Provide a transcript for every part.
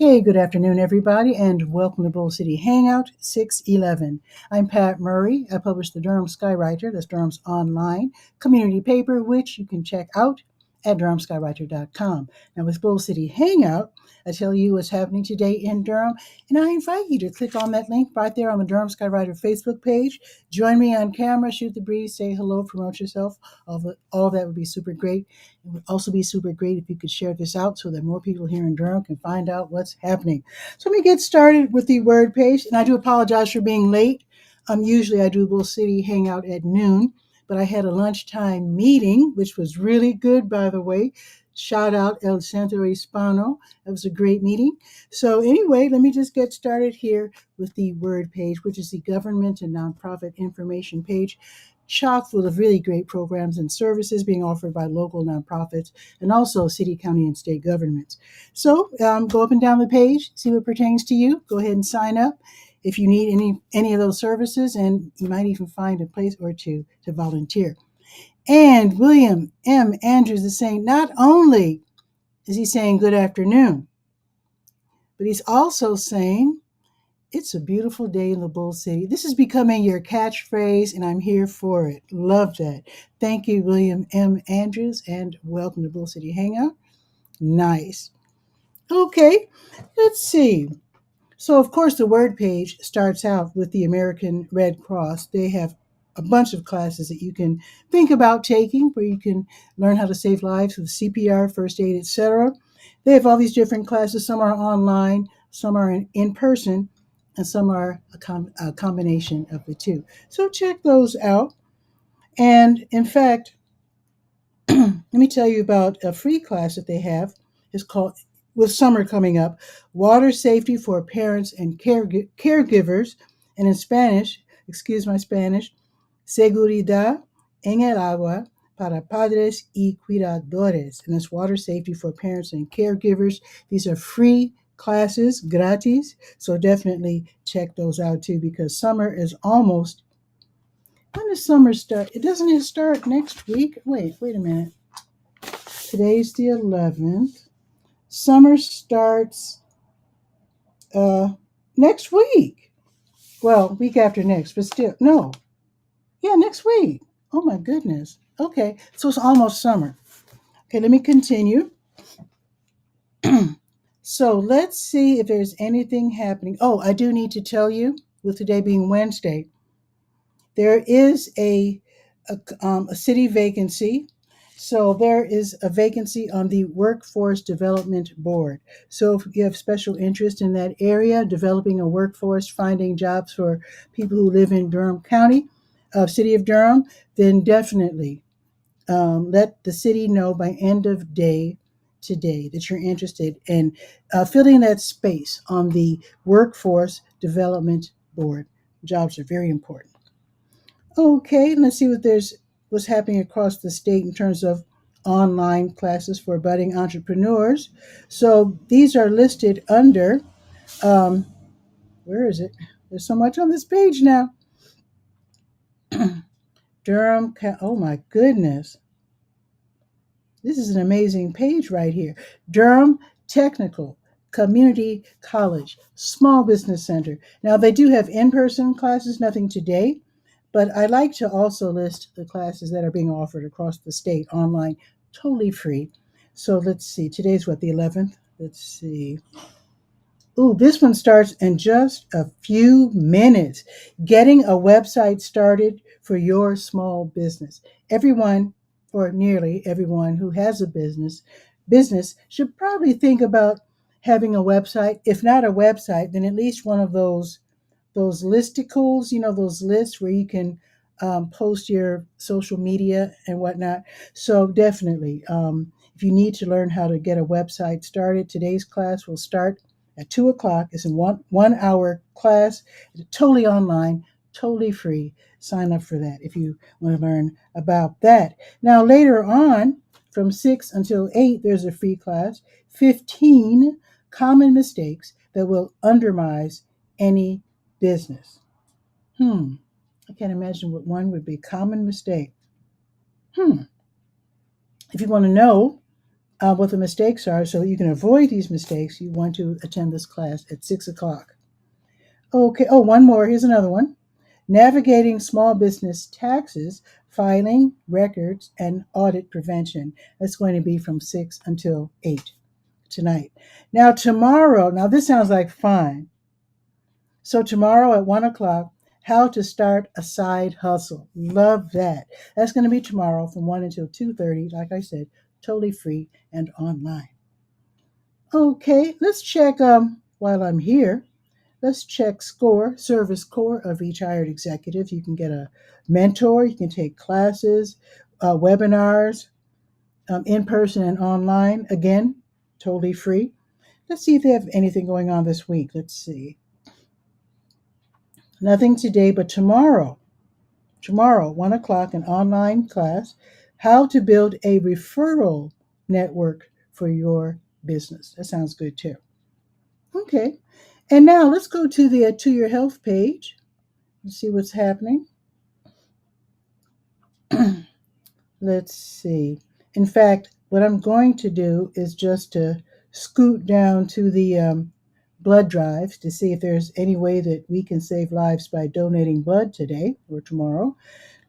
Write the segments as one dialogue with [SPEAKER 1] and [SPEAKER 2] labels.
[SPEAKER 1] Hey, good afternoon, everybody, and welcome to Bull City Hangout 611. I'm Pat Murray. I publish the Durham Skywriter, that's Durham's online community paper, which you can check out at durhamskywriter.com. Now, with Bull City Hangout, I tell you what's happening today in Durham, and I invite you to click on that link right there on the Durham Skywriter Facebook page. Join me on camera, shoot the breeze, say hello, promote yourself. All of that would be super great. It would also be super great if you could share this out so that more people here in Durham can find out what's happening. So let me get started with the word page. And I do apologize for being late. Usually I do Bull City Hangout at noon, but I had a lunchtime meeting, which was really good, by the way. Shout out El Centro Hispano. That was a great meeting. So anyway, let me just get started here with the word page, which is the government and nonprofit information page, chock full of really great programs and services being offered by local nonprofits and also city, county, and state governments. So go up and down the page, see what pertains to you. Go ahead and sign up if you need any of those services, and you might even find a place or two to volunteer. And William M. Andrews is saying not only is he saying good afternoon, but he's also saying it's a beautiful day in the Bull City. This is becoming your catchphrase, and I'm here for it. Love that. Thank you, William M. Andrews, and welcome to Bull City Hangout. Nice. Okay, let's see. So, of course, the word page starts out with the American Red Cross. They have a bunch of classes that you can think about taking where you can learn how to save lives with CPR, first aid, etc. They have all these different classes. Some are online, some are in person, and some are a combination of the two. So check those out. And in fact, let me tell you about a free class that they have. It's called, with summer coming up, Water Safety for Parents and Caregivers. And in Spanish, excuse my Spanish, Seguridad en el Agua para Padres y Cuidadores. And it's water safety for parents and caregivers. These are free classes, gratis. So definitely check those out too, because summer is almost. When does summer start? It doesn't start next week. Wait a minute. Today's the 11th. Summer starts uh, next week. Well, week after next, but still, no. Yeah, next week. Oh my goodness. Okay, so it's almost summer. Okay, let me continue. So let's see if there's anything happening. Oh, I do need to tell you, with today being Wednesday, there is a city vacancy. So there is a vacancy on the Workforce Development Board. So if you have special interest in that area, developing a workforce, finding jobs for people who live in Durham County, city of Durham, then definitely let the city know by end of day today that you're interested in filling that space on the Workforce Development Board. Jobs are very important. Okay, let's see what's happening across the state in terms of online classes for budding entrepreneurs. So these are listed under um, where is it? There's so much on this page now. Durham. Oh my goodness, this is an amazing page right here. Durham Technical Community College, Small Business Center. Now they do have in-person classes, nothing today. But I like to also list the classes that are being offered across the state online, totally free. So let's see. Today's what, the 11th? Let's see. Ooh, this one starts in just a few minutes. Getting a website started for your small business. Everyone, or nearly everyone who has a business should probably think about having a website. If not a website, then at least one of those listicles, those lists where you can post your social media and whatnot. So definitely, if you need to learn how to get a website started, today's class will start at 2 o'clock. It's a one hour class, totally online, totally free. Sign up for that if you want to learn about that. Now later on, from 6 until 8, there's a free class, 15 common mistakes that will undermine any business. I can't imagine what one would be. Common mistake. If you want to know, what the mistakes are. So you can avoid these mistakes. You want to attend this class at 6 o'clock. Okay. Oh, one more. Here's another one. Navigating small business taxes, filing, records, and audit prevention. That's going to be from 6 until 8 tonight. Now, tomorrow, now this sounds like fun. So, tomorrow at 1 o'clock, how to start a side hustle. Love that. That's going to be tomorrow from 1 until 2:30. Like I said, totally free and online. Okay, let's check while I'm here. Let's check SCORE, Service Core of each hired executive. You can get a mentor, you can take classes, webinars, in person and online. Again, totally free. Let's see if they have anything going on this week. Let's see. Nothing today, but tomorrow, 1 o'clock, an online class, how to build a referral network for your business. That sounds good too. Okay. And now let's go to the To Your Health page and see what's happening. Let's see. In fact, what I'm going to do is just to scoot down to the blood drives to see if there's any way that we can save lives by donating blood today or tomorrow.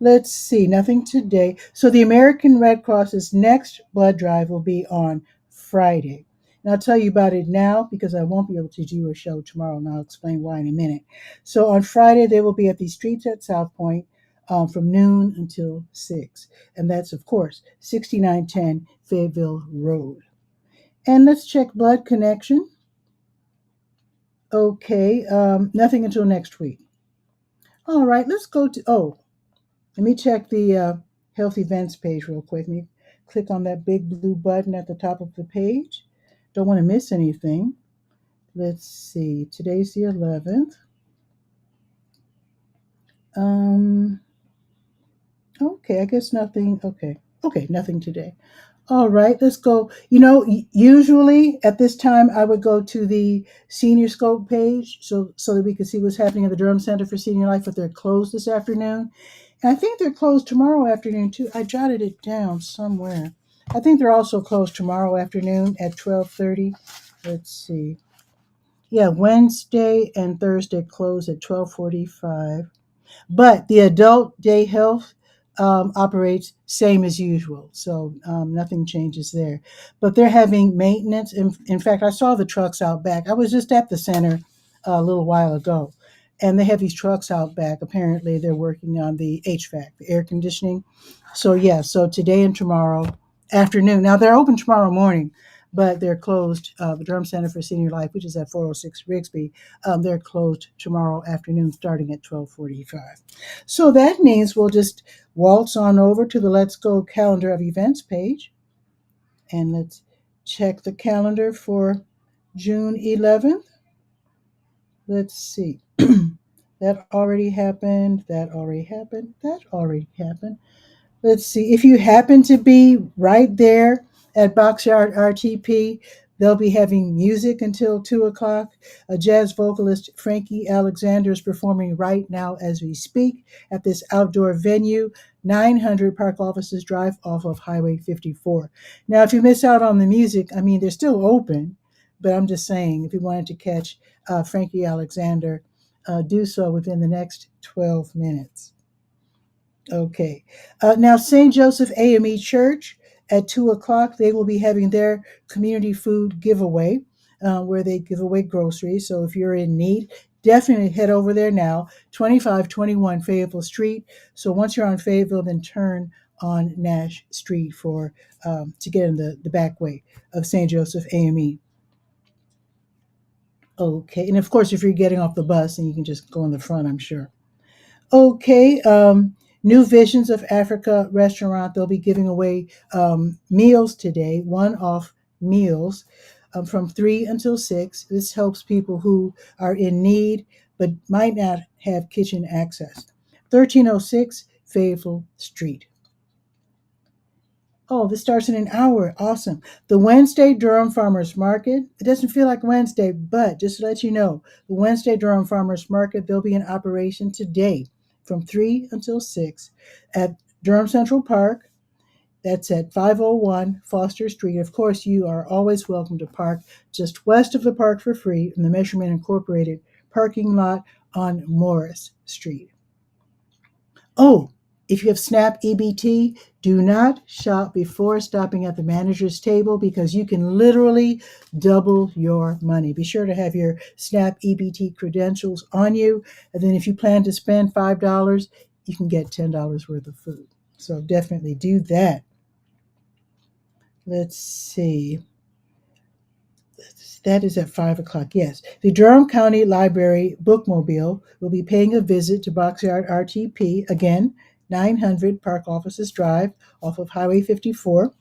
[SPEAKER 1] Let's see, nothing today. So the American Red Cross's next blood drive will be on Friday. And I'll tell you about it now because I won't be able to do a show tomorrow, and I'll explain why in a minute. So on Friday, they will be at the streets at South Point from noon until 6. And that's, of course, 6910 Fayetteville Road. And let's check blood connection. Okay, nothing until next week. All right, let's go to, let me check the health events page real quick. Let me click on that big blue button at the top of the page. Don't want to miss anything. Let's see. Today's the 11th. Okay, I guess nothing. Okay, nothing today. All right, let's go. Usually at this time I would go to the Senior Scope page so that we could see what's happening at the Durham Center for Senior Life, but they're closed this afternoon. And I think they're closed tomorrow afternoon too. I jotted it down somewhere. I think they're also closed tomorrow afternoon at 12:30. Let's see. Yeah, Wednesday and Thursday close at 12:45. But the adult day health operates same as usual, so nothing changes there. But they're having maintenance. In fact, I saw the trucks out back. I was just at the center a little while ago, and they have these trucks out back. Apparently, they're working on the HVAC, the air conditioning. So yeah, so today and tomorrow afternoon. Now they're open tomorrow morning, but they're closed. The Durham Center for Senior Life, which is at 406 Rigsby, they're closed tomorrow afternoon starting at 12:45. So that means we'll just waltz on over to the Let's Go calendar of events page, and let's check the calendar for June 11th. Let's see. That already happened. That already happened. That already happened. Let's see. If you happen to be right there at Boxyard RTP, they'll be having music until 2 o'clock. A jazz vocalist, Frankie Alexander, is performing right now as we speak at this outdoor venue, 900 Park Offices Drive off of Highway 54. Now, if you miss out on the music, I mean, they're still open, but I'm just saying, if you wanted to catch Frankie Alexander, do so within the next 12 minutes. Okay. Now, St. Joseph AME Church at 2 o'clock, they will be having their community food giveaway where they give away groceries. So if you're in need, definitely head over there now, 2521 Fayetteville Street. So once you're on Fayetteville, then turn on Nash Street for to get in the back way of St. Joseph AME. Okay. And of course, if you're getting off the bus, then you can just go in the front, I'm sure. Okay, New Visions of Africa restaurant. They'll be giving away meals today, one-off meals from 3 until 6. This helps people who are in need but might not have kitchen access. 1306 Fayetteville Street. Oh, this starts in an hour. Awesome. The Wednesday Durham Farmers Market. It doesn't feel like Wednesday, but just to let you know, the Wednesday Durham Farmers Market, they'll be in operation today from 3 until 6 at Durham Central Park. That's at 501 Foster Street. Of course, you are always welcome to park just west of the park for free in the Measurement Incorporated parking lot on Morris Street. Oh, if you have SNAP EBT, do not shop before stopping at the manager's table because you can literally double your money. Be sure to have your SNAP EBT credentials on you. And then if you plan to spend $5, you can get $10 worth of food. So definitely do that. Let's see. That is at 5 o'clock. Yes. The Durham County Library Bookmobile will be paying a visit to Boxyard RTP, again, 900 Park Offices Drive off of Highway 54.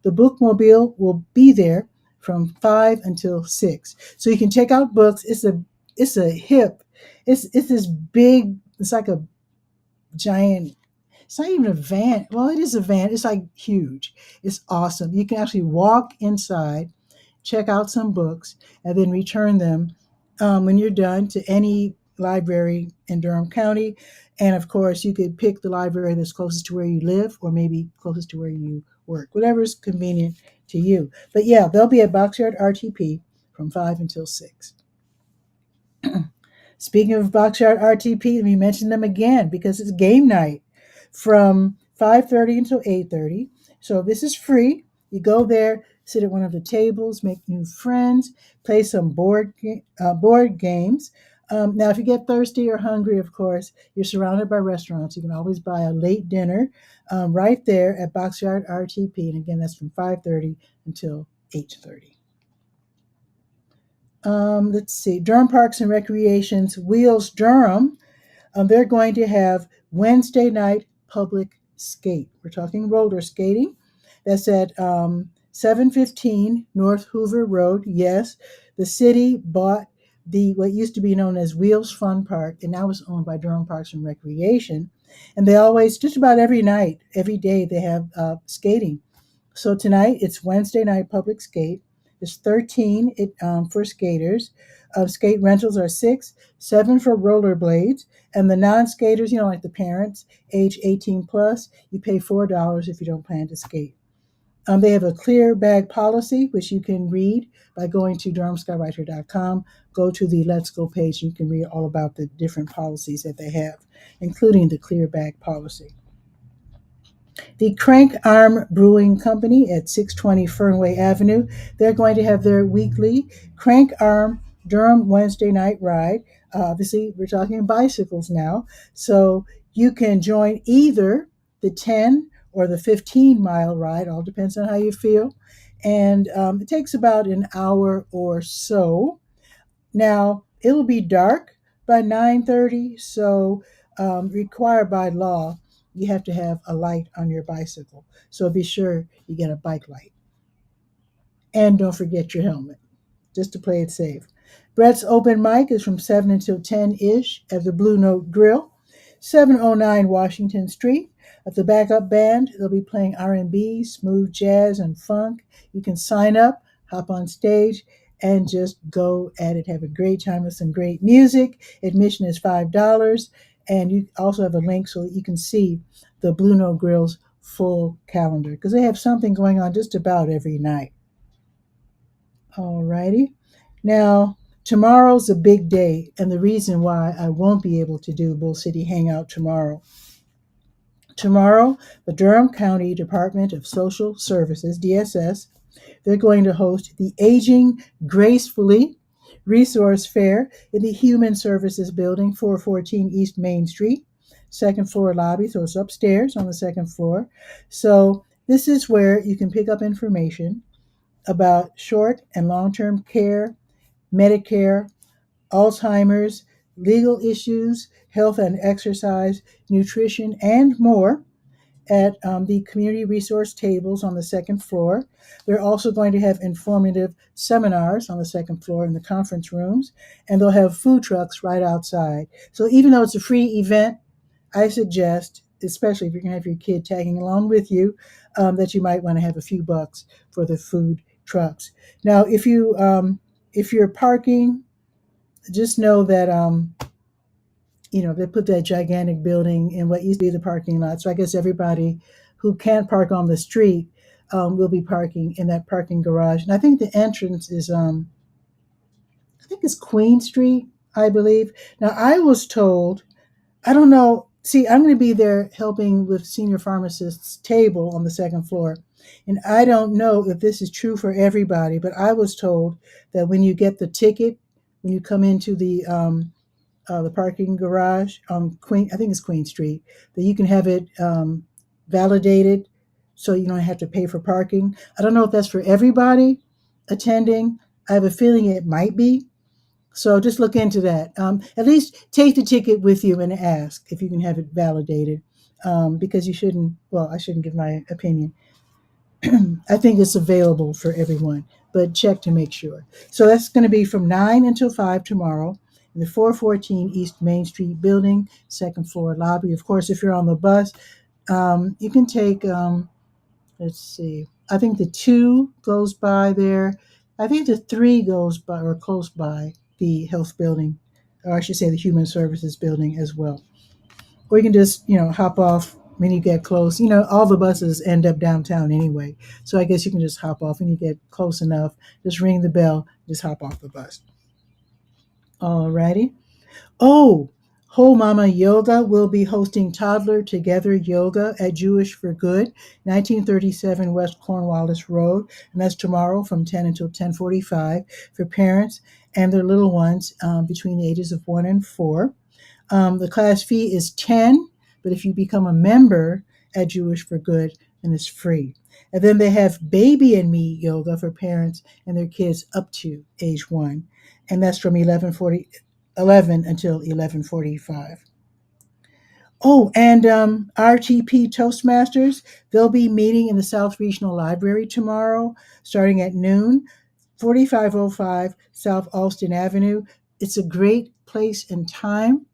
[SPEAKER 1] The bookmobile will be there from 5 until 6. So you can check out books. It's a hip. It's this big, it's like a giant, it's not even a van. Well, it is a van. It's like huge. It's awesome. You can actually walk inside, check out some books, and then return them when you're done to any library in Durham County. And of course, you could pick the library that's closest to where you live or maybe closest to where you work, whatever's convenient to you. But yeah, they'll be at Boxyard RTP from 5 until 6. Speaking of Boxyard RTP, let me mention them again because it's game night from 5:30 until 8:30. So this is free. You go there, sit at one of the tables, make new friends, play some board games. Now, if you get thirsty or hungry, of course, you're surrounded by restaurants. You can always buy a late dinner right there at Boxyard RTP, and again, that's from 5:30 until 8:30. Let's see, Durham Parks and Recreation's Wheels Durham. They're going to have Wednesday night public skate. We're talking roller skating. That's at 715 North Hoover Road. Yes, the city bought the what used to be known as Wheels Fun Park, and now it's owned by Durham Parks and Recreation. And they always, just about every night, every day, they have skating. So tonight it's Wednesday night public skate. It's 13 for skaters. Skate rentals are 6, 7 for rollerblades, and the non-skaters, like the parents, age 18 plus, you pay $4 if you don't plan to skate. They have a clear bag policy, which you can read by going to durhamskywriter.com. Go to the Let's Go page, and you can read all about the different policies that they have, including the clear bag policy. The Crank Arm Brewing Company at 620 Fernway Avenue, they're going to have their weekly Crank Arm Durham Wednesday night ride. Obviously, we're talking bicycles now. So you can join either the 10 or the 15-mile ride, all depends on how you feel. And it takes about an hour or so. Now, it'll be dark by 9:30, so required by law, you have to have a light on your bicycle. So be sure you get a bike light. And don't forget your helmet, just to play it safe. Brett's open mic is from 7 until 10-ish at the Blue Note Grill, 709 Washington Street. At the backup band, they'll be playing R&B, smooth jazz, and funk. You can sign up, hop on stage, and just go at it. Have a great time with some great music. Admission is $5, and you also have a link so that you can see the Blue Note Grill's full calendar because they have something going on just about every night. All righty. Now, tomorrow's a big day, and the reason why I won't be able to do Bull City Hangout tomorrow. Tomorrow, the Durham County Department of Social Services, DSS, they're going to host the Aging Gracefully Resource Fair in the Human Services Building, 414 East Main Street, second floor lobby, so it's upstairs on the second floor. So this is where you can pick up information about short and long-term care, Medicare, Alzheimer's, legal issues, health and exercise, nutrition, and more at the community resource tables on the second floor. They're also going to have informative seminars on the second floor in the conference rooms, and they'll have food trucks right outside. So even though it's a free event, I suggest, especially if you're going to have your kid tagging along with you, that you might want to have a few bucks for the food trucks. Now, if you're parking, just know that they put that gigantic building in what used to be the parking lot. So I guess everybody who can't park on the street will be parking in that parking garage. And I think the entrance is I think it's Queen Street, I believe. Now I was told, I don't know. See, I'm going to be there helping with senior pharmacist's table on the second floor. And I don't know if this is true for everybody, but I was told that when you get the ticket, when you come into the parking garage on Queen, I think it's Queen Street, that you can have it validated so you don't have to pay for parking. I don't know if that's for everybody attending. I have a feeling it might be. So just look into that. At least take the ticket with you and ask if you can have it validated. Because you shouldn't, well, I shouldn't give my opinion. I think it's available for everyone, but check to make sure. So that's going to be from 9 until 5 tomorrow in the 414 East Main Street building, second floor lobby. Of course, if you're on the bus, you can take, let's see, I think the 2 goes by there. I think the 3 goes by or close by the health building, or I should say the human services building as well. Or you can just, hop off when you get close. All the buses end up downtown anyway. So I guess you can just hop off when you get close enough. Just ring the bell, just hop off the bus. Alrighty. Oh, Whole Mama Yoga will be hosting Toddler Together Yoga at Jewish for Good, 1937 West Cornwallis Road, and that's tomorrow from 10 until 10:45 for parents and their little ones between the ages of 1 and 4. The class fee is 10, but if you become a member at Jewish for Good, then it's free. And then they have Baby and Me yoga for parents and their kids up to age 1, and that's from 11 until 11:45. Oh, and RTP Toastmasters, they'll be meeting in the South Regional Library tomorrow, starting at noon, 4505 South Alston Avenue. It's a great place and time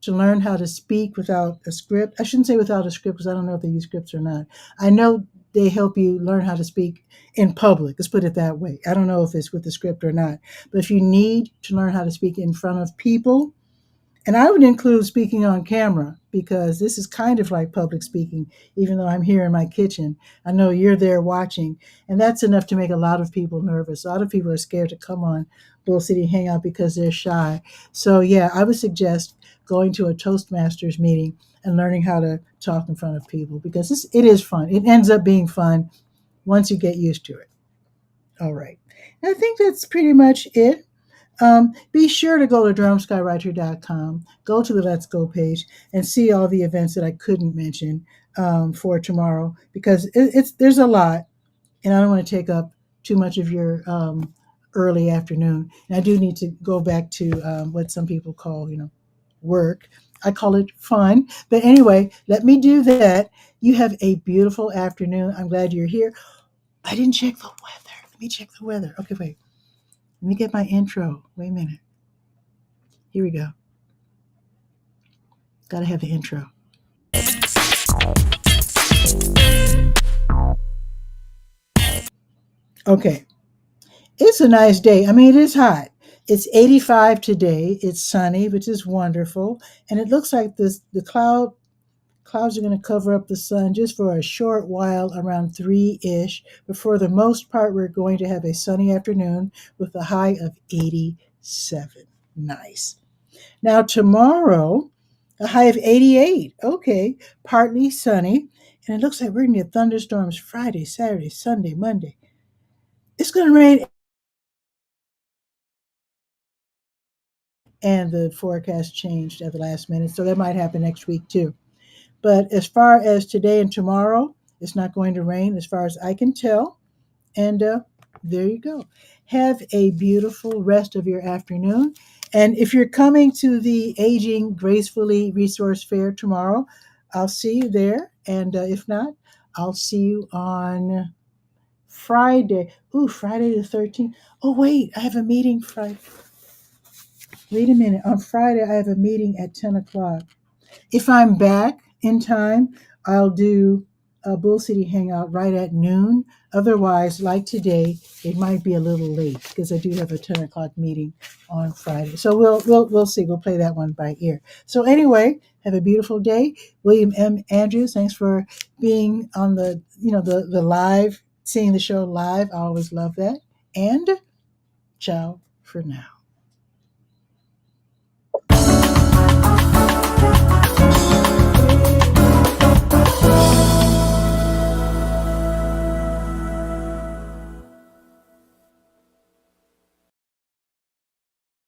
[SPEAKER 1] to learn how to speak without a script. I shouldn't say without a script because I don't know if they use scripts or not. I know they help you learn how to speak in public. Let's put it that way. I don't know if it's with the script or not. But if you need to learn how to speak in front of people, and I would include speaking on camera because this is kind of like public speaking, even though I'm here in my kitchen. I know you're there watching, and that's enough to make a lot of people nervous. A lot of people are scared to come on Bull City Hangout because they're shy. So, yeah, I would suggest going to a Toastmasters meeting and learning how to talk in front of people because it is fun. It ends up being fun once you get used to it. All right. And I think that's pretty much it. Be sure to go to durhamskywriter.com, go to the Let's Go page, and see all the events that I couldn't mention for tomorrow because there's a lot, and I don't want to take up too much of your early afternoon. And I do need to go back to what some people call, work. I call it fun. But anyway, let me do that. You have a beautiful afternoon. I'm glad you're here. I didn't check the weather. Let me check the weather. Okay, wait. Let me get my intro. Wait a minute. Here we go. Gotta have the intro. Okay. It's a nice day. I mean, it is hot. It's 85 today. It's sunny, which is wonderful. And it looks like the clouds are going to cover up the sun just for a short while around 3-ish. But for the most part, we're going to have a sunny afternoon with a high of 87. Nice. Now, tomorrow, a high of 88. Okay, partly sunny. And it looks like we're going to get thunderstorms Friday, Saturday, Sunday, Monday. It's going to rain. And the forecast changed at the last minute. So that might happen next week too. But as far as today and tomorrow, it's not going to rain as far as I can tell. And there you go. Have a beautiful rest of your afternoon. And if you're coming to the Aging Gracefully Resource Fair tomorrow, I'll see you there. And if not, I'll see you on Friday. Ooh, Friday the 13th. Oh, wait, I have a meeting Friday. Wait a minute. On Friday, I have a meeting at 10 o'clock. If I'm back in time, I'll do a Bull City Hangout right at noon Otherwise, like today, it might be a little late because I do have a 10 o'clock meeting on Friday. So we'll see. We'll play that one by ear. So anyway, have a beautiful day. William M. Andrews, thanks for being on the live, seeing the show live. I always love that. And ciao for now.